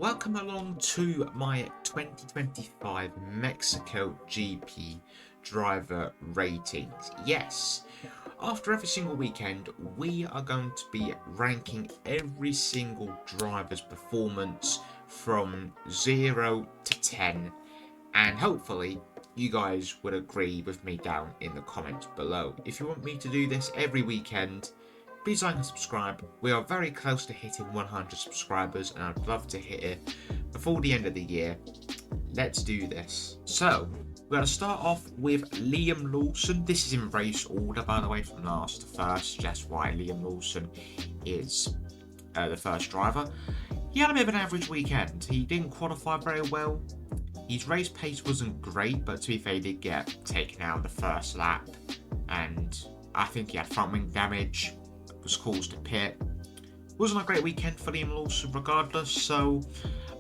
Welcome along to my 2025 Mexico GP driver ratings. Yes, after every single weekend, we are going to be ranking every single driver's performance from 0 to 10, and hopefully you guys would agree with me down in the comments below. If you want me to do this every weekend, please like and subscribe. We are very close to hitting 100 subscribers and I'd love to hit it before the end of the year. Let's do this. So, we're going to start off with Liam Lawson. This is in race order, by the way, from last to first. That's why Liam Lawson is the first driver. He had a bit of an average weekend. He didn't qualify very well. His race pace wasn't great, but to be fair, he did get taken out of the first lap. And I think he had front wing damage. Was caused a pit. Wasn't a great weekend for Liam Lawson regardless, so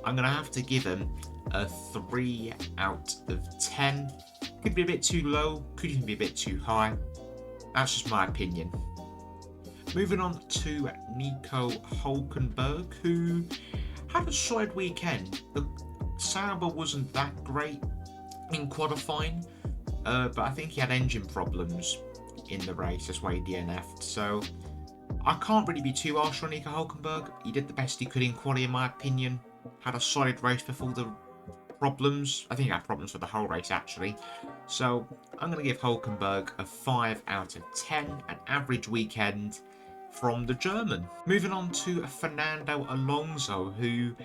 I'm going to have to give him a 3 out of 10. Could be a bit too low, could even be a bit too high. That's just my opinion. Moving on to Nico Hulkenberg, who had a solid weekend. The Sauber wasn't that great in qualifying, but I think he had engine problems in the race, that's why he DNF'd, so I can't really be too harsh on Nico Hulkenberg. He did the best he could in quali, in my opinion. Had a solid race before the problems. I think he had problems for the whole race, actually. So I'm going to give Hulkenberg a 5 out of 10, an average weekend from the German. Moving on to Fernando Alonso, who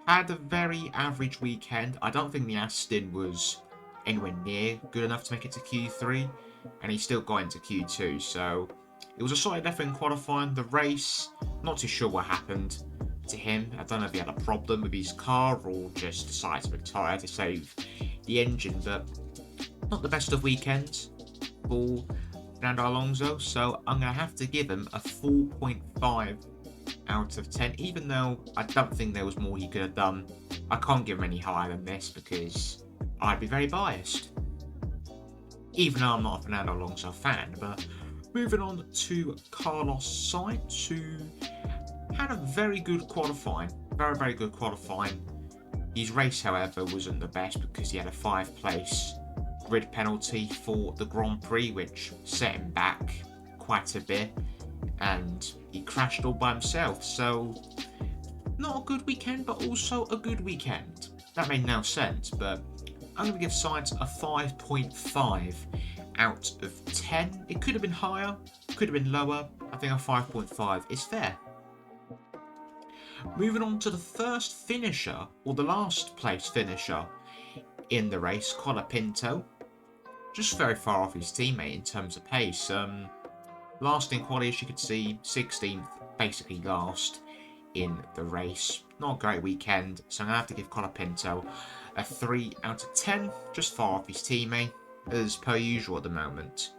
had a very average weekend. I don't think the Aston was anywhere near good enough to make it to Q3, and he still got into Q2, so it was a solid effort in qualifying. The race, not too sure what happened to him. I don't know if he had a problem with his car or just decided to retire to save the engine, but not the best of weekends for Fernando Alonso, so I'm going to have to give him a 4.5 out of 10, even though I don't think there was more he could have done. I can't give him any higher than this because I'd be very biased, even though I'm not a Fernando Alonso fan. But moving on to Carlos Sainz, who had a very good qualifying. Very good qualifying. His race, however, wasn't the best because he had a 5th-place grid penalty for the Grand Prix, which set him back quite a bit, and he crashed all by himself. So, not a good weekend, but also a good weekend. That made no sense, but I'm going to give Sainz a 5.5 out of 10. It could have been higher, could have been lower. I think a 5.5 is fair. Moving on to the first finisher, or the last place finisher in the race, Colapinto. Just very far off his teammate in terms of pace. Last in quali, as you could see, 16th, basically last in the race. Not a great weekend, so I'm going to have to give Colapinto a 3 out of 10, just far off his teammate, as per usual at the moment.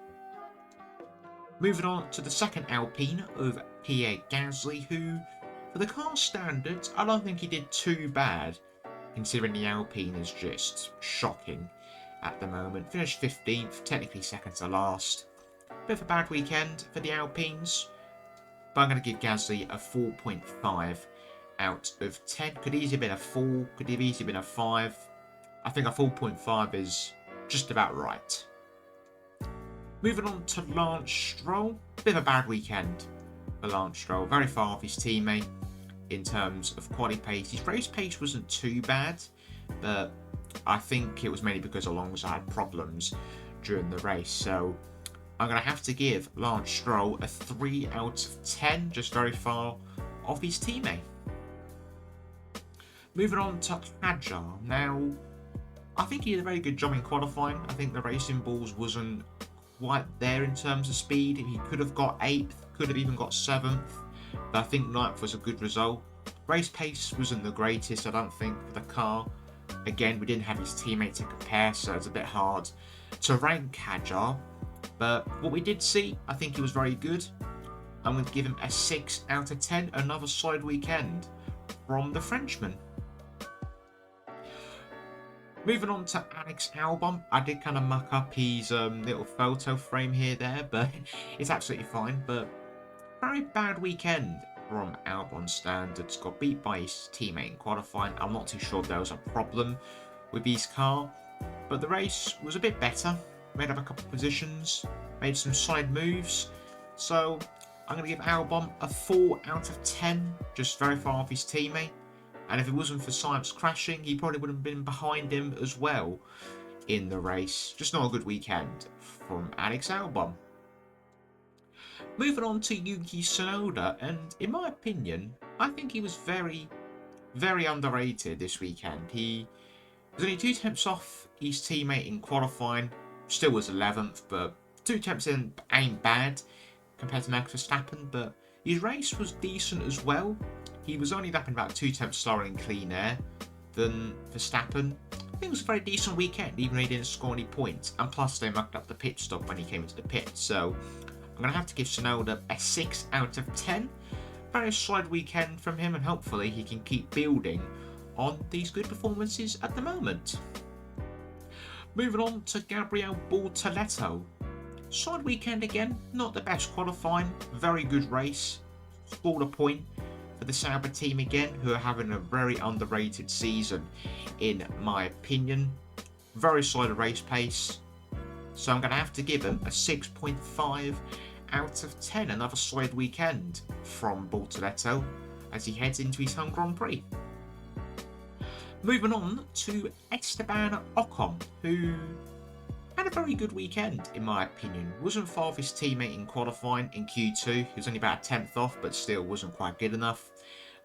Moving on to the second Alpine of Pierre Gasly, who, for the car standards, I don't think he did too bad, considering the Alpine is just shocking at the moment. Finished 15th, technically second to last. Bit of a bad weekend for the Alpines, but I'm going to give Gasly a 4.5 out of 10. Could easily have been a 4, could have easily been a 5. I think a 4.5 is just about right. Moving on to Lance Stroll. Bit of a bad weekend for Lance Stroll. Very far off his teammate in terms of quali pace. His race pace wasn't too bad, but I think it was mainly because Alonso had problems during the race. So I'm going to have to give Lance Stroll a 3 out of 10, just very far off his teammate. Moving on to Hadjar. Now, I think he did a very good job in qualifying. I think the Racing Bulls wasn't quite there in terms of speed. He could have got 8th, could have even got 7th, but I think 9th was a good result. Race pace wasn't the greatest, I don't think, for the car. Again, we didn't have his teammate to compare, so it's a bit hard to rank Hadjar. But what we did see, I think he was very good. I'm going to give him a 6 out of 10. Another solid weekend from the Frenchman. Moving on to Alex Albon. I did kind of muck up his little photo frame here there, but it's absolutely fine. But very bad weekend from Albon standards. Got beat by his teammate in qualifying. I'm not too sure there was a problem with his car, but the race was a bit better. Made up a couple of positions, made some solid moves. So I'm going to give Albon a 4 out of 10, just very far off his teammate. And if it wasn't for Sainz crashing, he probably would have been behind him as well in the race. Just not a good weekend from Alex Albon. Moving on to Yuki Tsunoda, and in my opinion, I think he was very, very underrated this weekend. He was only 2 tenths off his teammate in qualifying, still was 11th, but 2 tenths in ain't bad compared to Max Verstappen, but his race was decent as well. He was only lapping about 2 tenths slower in clean air than Verstappen. I think it was a very decent weekend, even though he didn't score any points, and plus they mucked up the pit stop when he came into the pit, so I'm going to have to give Tsunoda a 6 out of 10. Very solid weekend from him, and hopefully he can keep building on these good performances at the moment. Moving on to Gabriel Bortoleto. Solid weekend again, not the best qualifying, very good race. Scored a point for the Sauber team again, who are having a very underrated season in my opinion. Very solid race pace. So I'm going to have to give him a 6.5 out of 10. Another solid weekend from Bortoleto as he heads into his home Grand Prix. Moving on to Esteban Ocon, who had a very good weekend in my opinion. Wasn't far off his teammate in qualifying in Q2. He was only about a 10th off, but still wasn't quite good enough.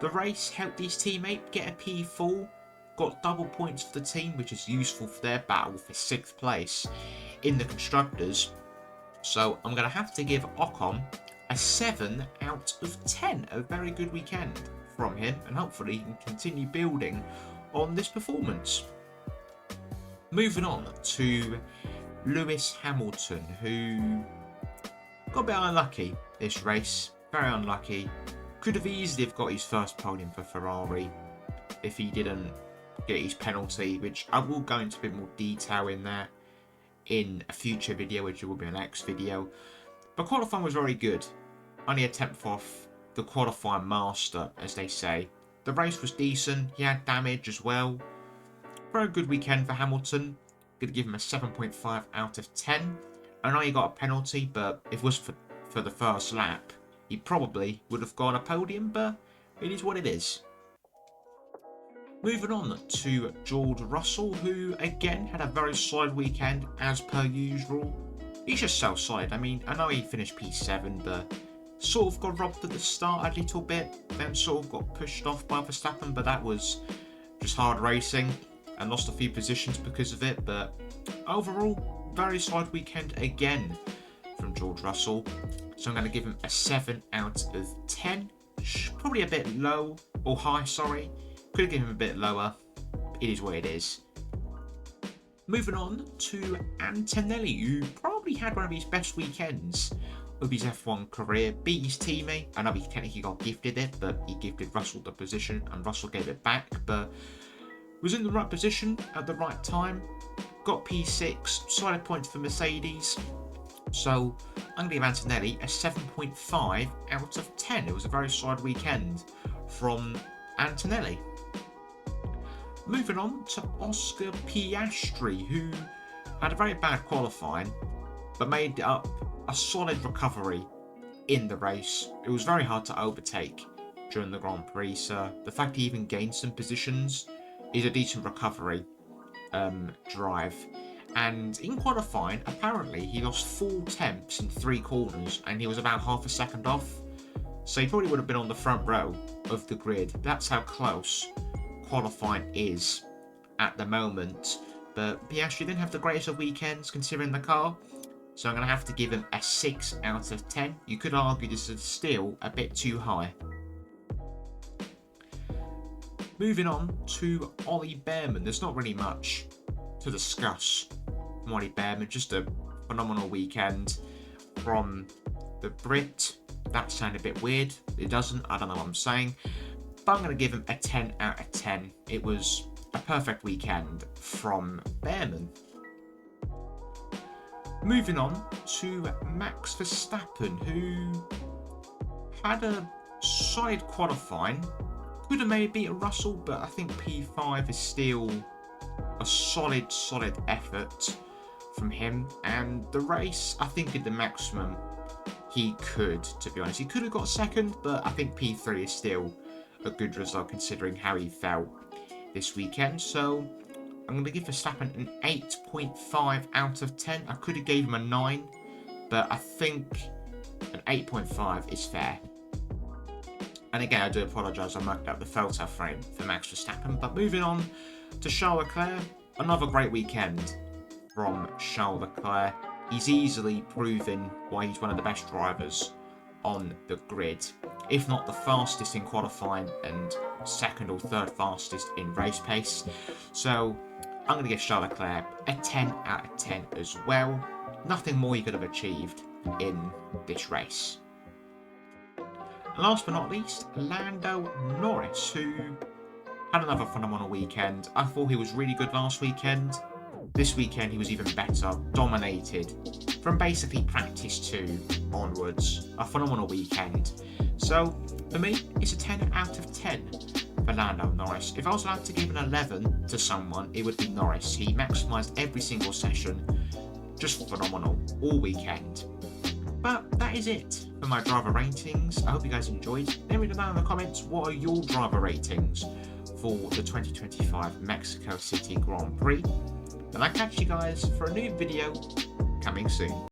The race helped his teammate get a P4. Got double points for the team, which is useful for their battle for 6th place in the Constructors. So I'm going to have to give Ocon a 7 out of 10. A very good weekend from him, and hopefully he can continue building on this performance. Moving on to Lewis Hamilton, who got a bit unlucky this race. Very unlucky. Could have easily have got his first podium for Ferrari if he didn't get his penalty, which I will go into a bit more detail in there in a future video, which will be an next video. But qualifying was very good. Only a 10th off the qualifying master, as they say. The race was decent. He had damage as well. Very good weekend for Hamilton. Going to give him a 7.5 out of 10. I know he got a penalty, but if it was for the first lap, he probably would have got a podium, but it is what it is. Moving on to George Russell, who again had a very solid weekend as per usual. He's just so solid. I mean, I know he finished P7, but sort of got robbed at the start a little bit, then sort of got pushed off by Verstappen, but that was just hard racing and lost a few positions because of it. But overall, very solid weekend again from George Russell. So I'm going to give him a 7 out of 10. Probably a bit low, or high, sorry. Could have given him a bit lower. It is what it is. Moving on to Antonelli, who probably had one of his best weekends of his F1 career. Beat his teammate. I know he technically got gifted it, but he gifted Russell the position and Russell gave it back. But was in the right position at the right time. Got P6, solid points for Mercedes. So I'm going to give Antonelli a 7.5 out of 10. It was a very solid weekend from Antonelli. Moving on to Oscar Piastri, who had a very bad qualifying, but made up a solid recovery in the race. It was very hard to overtake during the Grand Prix, so the fact he even gained some positions is a decent recovery drive. And in qualifying, apparently he lost 4 tenths in 3 corners, and he was about half a second off. So he probably would have been on the front row of the grid. That's how close qualifying is at the moment. But Piastri didn't have the greatest of weekends considering the car, so I'm going to have to give him a 6 out of 10. You could argue this is still a bit too high. Moving on to Ollie Bearman. There's not really much to discuss from Ollie Bearman. Just a phenomenal weekend from the Brit. That sounded a bit weird. It doesn't. I don't know what I'm saying. But I'm going to give him a 10 out of 10. It was a perfect weekend from Bearman. Moving on to Max Verstappen, who had a solid qualifying. Could have maybe beat a Russell, but I think P5 is still a solid effort from him. And the race, I think did the maximum he could, to be honest. He could have got second, but I think P3 is still a good result considering how he felt this weekend. So I'm going to give Verstappen an 8.5 out of 10. I could have gave him a 9, but I think an 8.5 is fair. And again, I do apologise, I mucked up the photo frame for Max Verstappen. But moving on to Charles Leclerc, another great weekend from Charles Leclerc. He's easily proven why he's one of the best drivers on the grid, if not the fastest in qualifying and second or third fastest in race pace. So I'm going to give Charles Leclerc a 10 out of 10 as well. Nothing more he could have achieved in this race. And last but not least, Lando Norris, who had another phenomenal weekend. I thought he was really good last weekend. This weekend he was even better, dominated from basically practice 2 onwards. A phenomenal weekend. So for me, it's a 10 out of 10 for Lando Norris. If I was allowed to give an 11 to someone, it would be Norris. He maximised every single session. Just phenomenal all weekend. But that is it for my driver ratings. I hope you guys enjoyed. Let me know down in the comments, what are your driver ratings for the 2025 Mexico City Grand Prix? And I'll catch you guys for a new video coming soon.